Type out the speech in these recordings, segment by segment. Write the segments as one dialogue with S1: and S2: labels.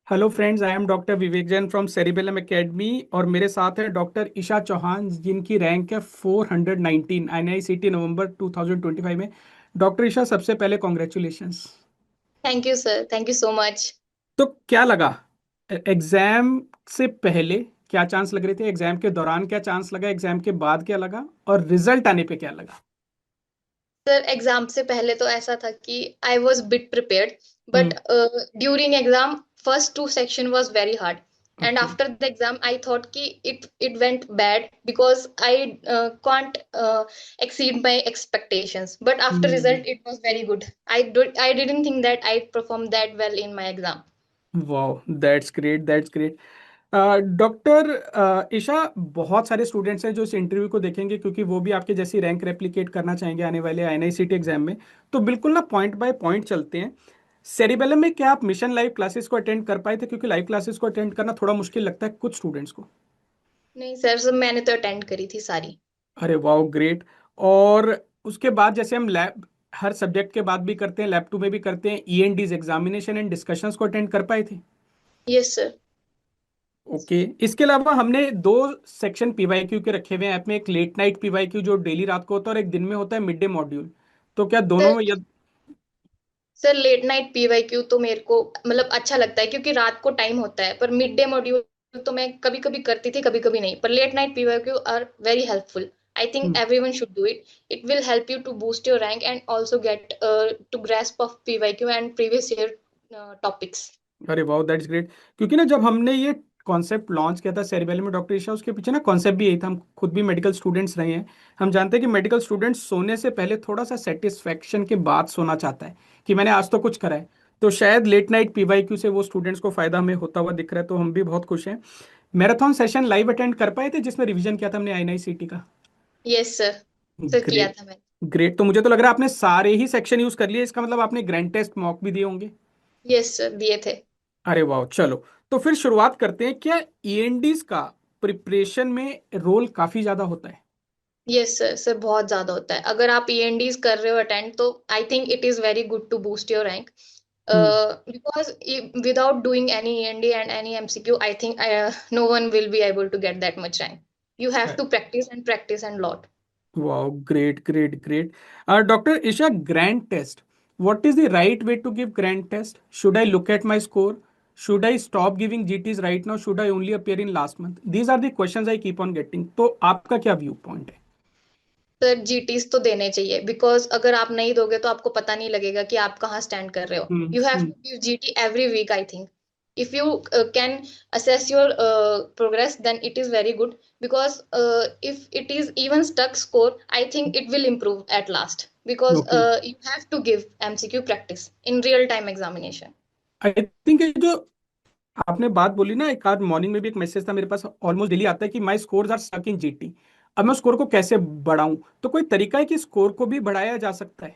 S1: Hello friends, I am doctor Vivek Jain from cerebellum academy और मेरे साथ है डॉक्टर ईशा चौहान जिनकी रैंक है 419 एनआईसीटी नवंबर 2025 में। डॉक्टर ईशा, सबसे पहले congratulations.
S2: Thank you sir, thank you so much.
S1: तो क्या लगा एग्जाम से पहले? क्या चांस लग रहे थे? एग्जाम के दौरान क्या चांस लगा? एग्जाम के बाद क्या लगा? और रिजल्ट आने पे क्या लगा?
S2: सर एग्जाम से पहले तो ऐसा था कि I was bit prepared, but
S1: hmm.
S2: During exam first two section was very hard, and
S1: okay.
S2: After the exam I thought कि it went bad because I can't exceed my expectations, but after
S1: hmm.
S2: result it was very good. I didn't think that I performed that well in my exam.
S1: वाह, that's great, that's great. Doctor Esha, बहुत सारे students हैं जो इस interview को देखेंगे क्योंकि वो भी आपके जैसी रैंक रेप्लिकेट करना चाहेंगे आने वाले एनआईसीटी एग्जाम में। तो बिल्कुल ना, पॉइंट बाय पॉइंट चलते हैं। सेरिबेलम में क्या आप मिशन लाइव क्लासेस को अटेंड कर पाए थे? क्योंकि लाइव क्लासेस को अटेंड करना थोड़ा मुश्किल लगता है कुछ स्टूडेंट्स को।
S2: नहीं सर, सब मैंने तो अटेंड करी थी सारी।
S1: अरे वाह, ग्रेट। और उसके बाद जैसे हम लैब हर सब्जेक्ट के बाद भी करते हैं, लैब टू में भी करते हैं, ईएनडीज एग्जामिनेशन एंड डिस्कशंस को अटेंड कर पाए थे?
S2: Yes sir.
S1: ओके। इसके अलावा हमने दो सेक्शन पीवाईक्यू के रखे हुए हैं ऐप में, एक लेट नाइट पीवाईक्यू जो डेली रात को होता है और एक दिन में होता है मिड डे मॉड्यूल। तो क्या दोनों में
S2: सर लेट नाइट पीवाईक्यू तो मेरे को मतलब अच्छा लगता है क्योंकि रात को टाइम होता है, पर मिड डे मॉड्यूल तो मैं कभी कभी करती थी, कभी कभी नहीं। पर late night PYQ are very helpful. I think
S1: hmm.
S2: Everyone should do it. It will help you to boost your rank and also get to grasp of PYQ and previous year topics.
S1: अरे वाह, that's great. क्योंकि ना जब हमने ये concept launch किया था cerebellum में डॉक्टर ईशा, उसके पीछे ना कॉन्सेप्ट भी यही था। हम खुद भी मेडिकल स्टूडेंट्स रहे हैं। हम जानते हैं कि मेडिकल स्टूडेंट्स सोने से पहले थोड़ा सा सेटिस्फेक्शन के बाद सोना चाहता है कि मैंने आज तो कुछ करा है। तो शायद लेट नाइट पीवाईक्यू से वो स्टूडेंट्स को फायदा हमें होता हुआ दिख रहा है, तो हम भी बहुत खुश हैं। मैराथन सेशन लाइव अटेंड कर पाए थे जिसमें रिवीजन किया था हमने आईएनआईसीटी का?
S2: Yes sir. सर किया
S1: ग्रेट।
S2: था मैंने।
S1: ग्रेट, तो मुझे तो लग रहा है आपने सारे ही सेक्शन यूज कर लिए, इसका मतलब आपने ग्रैंड टेस्ट मॉक भी दिए होंगे।
S2: यस सर, दिए थे।
S1: अरे वाह, चलो। तो फिर शुरुआत करते हैं। क्या ईएनडीज का प्रिपरेशन में रोल काफी ज्यादा होता है?
S2: यस सर, सर बहुत ज्यादा होता है। अगर आप ईएनडीज कर रहे हो अटेंड, तो I think it is very good to boost your rank,
S1: hmm.
S2: because without doing any END and any MCQ, I think no one will be able to get that much rank. You have to practice and practice and lot.
S1: वाह, great great great. Doctor Esha, grand test, what is the right way to give grand test? Should I look at my score? Should I stop giving GTs right now? Should I only appear in last month? These are the questions I keep on getting. तो आपका क्या view point है?
S2: Sir GTs तो देने चाहिए, because अगर आप नहीं दोगे तो आपको पता नहीं लगेगा कि आप कहाँ स्टैंड कर रहे हो। You have
S1: hmm.
S2: To give GT every week I think. if you can assess your progress, then it is very good, because if it is even stuck score, I think it will improve at last, because
S1: okay.
S2: you have to give MCQ practice in real time examination.
S1: I think जो आपने बात बोली ना, एक आज morning में भी एक मैसेज था मेरे पास, ऑलमोस्ट डेली आता है कि my scores are stuck in GT. अब मैं स्कोर को कैसे बढ़ाऊं? तो कोई तरीका है कि स्कोर को भी बढ़ाया जा सकता है?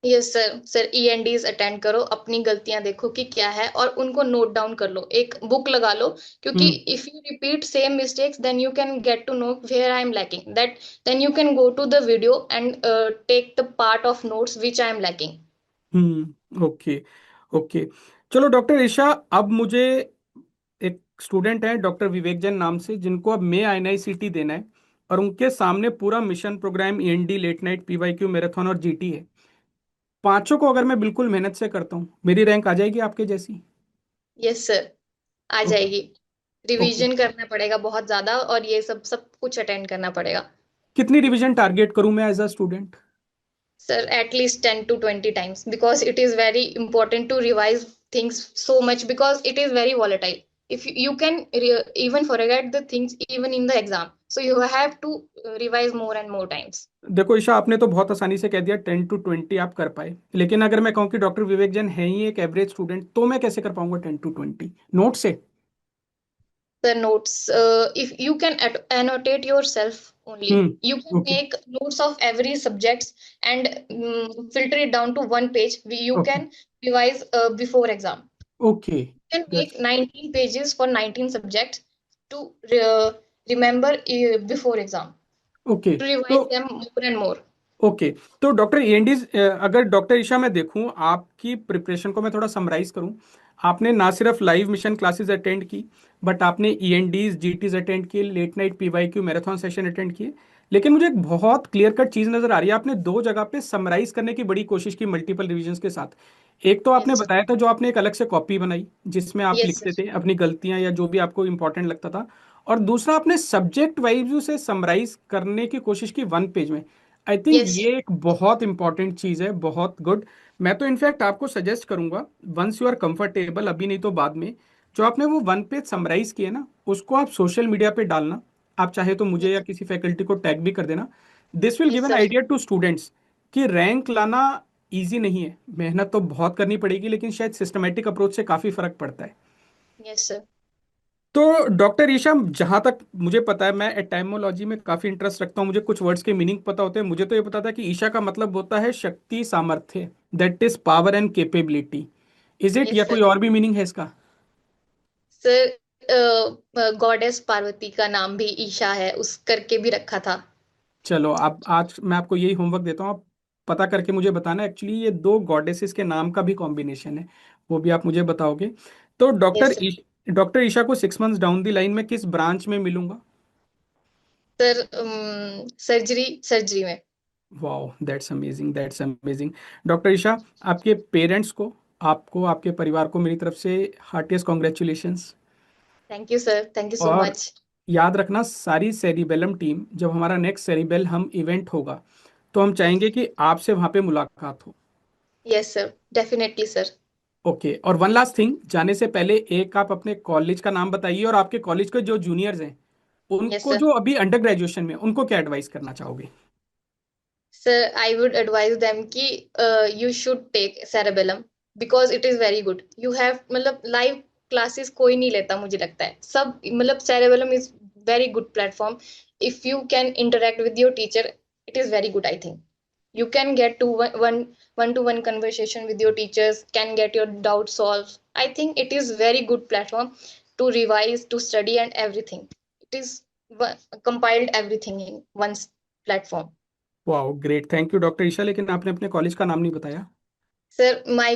S2: Yes sir. सर ईएनडीज अटेंड करो, अपनी गलतियां देखो कि क्या है, और उनको नोट डाउन कर लो, एक बुक लगा लो। क्योंकि
S1: hmm.
S2: If you repeat same mistakes, then you can get to know where I am lacking that. Then you can go to the video and take the part of notes which I am lacking.
S1: Okay. Okay. चलो doctor Isha, अब मुझे एक student है doctor विवेक जैन नाम से, जिनको अब मे INICET देना है और उनके सामने पूरा mission program END, late night PYQ, marathon और जीटी है। पांचों को अगर मैं बिल्कुल मेहनत से करता हूँ, मेरी रैंक आ जाएगी आपके जैसी?
S2: यस सर, आ
S1: ओके।
S2: जाएगी।
S1: ओके।
S2: रिवीजन करना पड़ेगा बहुत ज्यादा, और ये सब सब कुछ अटेंड करना पड़ेगा।
S1: कितनी रिवीजन टारगेट करूं मैं as a student?
S2: Sir, at least 10 to 20 times, because it is very important to revise things so much, because it is very volatile. If you can even forget the things even in the exam, so you have to revise more and more times.
S1: देखो ईशा, आपने तो बहुत आसानी से कह दिया 10 to 20 आप कर पाए, लेकिन अगर मैं कहूँ कि डॉक्टर विवेक जैन है ही एक एवरेज स्टूडेंट, तो मैं कैसे कर पाऊंगा 10 to 20 नोट से?
S2: The notes, if you can annotate yourself only, you can
S1: okay.
S2: make notes of every subjects and filter it down to one page. You
S1: okay.
S2: can revise before exam.
S1: Okay.
S2: Can make 19 pages for 19 subjects to remember before exam,
S1: okay.
S2: to
S1: तो
S2: revise them more and more.
S1: Okay. तो doctor Andes, अगर doctor Isha मैं देखूं आपकी preparation को, मैं थोड़ा summarise करूं। आपने ना सिर्फ लाइव मिशन क्लासेस अटेंड की, बट आपने ईएनडीज जीटीज अटेंड किए, late night PYQ marathon session attend किए। लेकिन मुझे एक बहुत क्लियर कट चीज नजर आ रही है, आपने दो जगह पे समराइज करने की बड़ी कोशिश की मल्टीपल रिवीजन्स के साथ। एक तो आपने
S2: यस सर।
S1: बताया था जो आपने एक अलग से कॉपी बनाई जिसमें आप
S2: यस
S1: लिखते
S2: सर।
S1: थे अपनी गलतियां या जो भी आपको इंपॉर्टेंट लगता था, और दूसरा आपने सब्जेक्ट वाइज उसे समराइज करने की कोशिश की वन पेज में। I think
S2: yes sir.
S1: ये एक बहुत इंपॉर्टेंट चीज है, बहुत गुड। मैं तो इनफैक्ट आपको सजेस्ट करूंगा, वंस यू आर कंफर्टेबल, अभी नहीं तो बाद में, जो आपने वो वन पेज समराइज किया ना, उसको आप सोशल मीडिया पे डालना। आप चाहे तो मुझे या
S2: यस।
S1: किसी फैकल्टी को टैग भी कर देना। This will give
S2: yes
S1: an
S2: sir.
S1: Idea to students कि रैंक लाना इजी नहीं है, मेहनत तो बहुत करनी पड़ेगी, लेकिन शायद सिस्टमेटिक अप्रोच से काफी फर्क पड़ता है।
S2: Yes sir.
S1: तो डॉक्टर ईशा, जहां तक मुझे पता है, मैं एटाइमोलॉजी में काफी इंटरेस्ट रखता हूँ, मुझे कुछ वर्ड्स के मीनिंग पता होते हैं। मुझे तो ये पता था कि ईशा का मतलब होता है शक्ति, सामर्थ्य, that is power and capability. Is it, या
S2: यस
S1: कोई
S2: सर।
S1: और भी मीनिंग है इसका?
S2: सर गॉडेस पार्वती का नाम भी ईशा है, उस करके भी रखा था।
S1: चलो, अब आज मैं आपको यही होमवर्क देता हूँ, आप पता करके मुझे बताना। एक्चुअली ये दो गॉडेसेस के नाम का भी कॉम्बिनेशन है, वो भी आप मुझे बताओगे। तो
S2: यस सर।
S1: डॉक्टर ईशा को 6 मंथ्स डाउन द लाइन में किस ब्रांच में मिलूंगा?
S2: सर सर्जरी सर्जरी में।
S1: Wow, that's amazing, that's amazing. Doctor Isha, आपके पेरेंट्स को, आपको, आपके परिवार को मेरी तरफ से heartiest congratulations.
S2: Thank you sir, thank you सो
S1: और
S2: मच।
S1: याद रखना, सारी सेरिबेलम टीम, जब हमारा नेक्स्ट सेरिबेल हम इवेंट होगा, तो हम
S2: यस।
S1: चाहेंगे कि आपसे वहाँ पे मुलाकात हो।
S2: Yes sir, definitely sir.
S1: Okay, और वन लास्ट थिंग, जाने से पहले एक आप अपने कॉलेज का नाम बताइए, और आपके कॉलेज के जो जूनियर्स हैं
S2: यस
S1: उनको,
S2: सर।
S1: जो अभी अंडर ग्रेजुएशन में, उनको क्या एडवाइस करना चाहोगे?
S2: Sir I would advise them कि you should take Cerebellum because it is very good. You have मतलब लाइव क्लासेस कोई नहीं लेता मुझे लगता है, सब मतलब Cerebellum is very good platform. If you can interact with your teacher, it is very good I think. You can get to one to one conversation with your teachers, can get your doubts solved. I think it is very good platform to revise, to study and everything. It is compiled everything in one platform.
S1: Wow, great, thank you doctor Isha. लेकिन आपने अपने college का नाम नहीं बताया।
S2: Sir my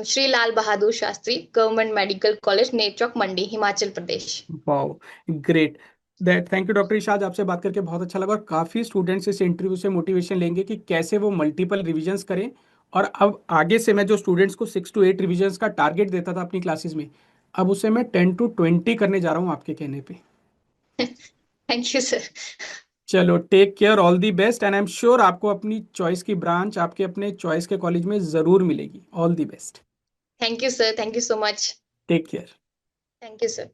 S2: Shri Lal Bahadur Shastri government medical college Nerchowk Mandi Himachal Pradesh.
S1: Wow, great, that, thank you doctor Isha. आज आपसे बात करके बहुत अच्छा लगा, और काफ़ी स्टूडेंट्स इस इंटरव्यू से मोटिवेशन लेंगे कि कैसे वो मल्टीपल रिविजन्स करें। और अब आगे से मैं जो स्टूडेंट्स को 6 to 8 रिविजन्स का टारगेट देता था अपनी क्लासेस में, अब उसे मैं 10 to 20 करने जा रहा हूँ आपके कहने पे।
S2: Thank you sir.
S1: चलो, take care, all the best, and I am sure आपको अपनी चॉइस की ब्रांच आपके अपने चॉइस के कॉलेज में ज़रूर मिलेगी। All the best.
S2: Thank you sir, thank you so much.
S1: Take care.
S2: Thank you sir.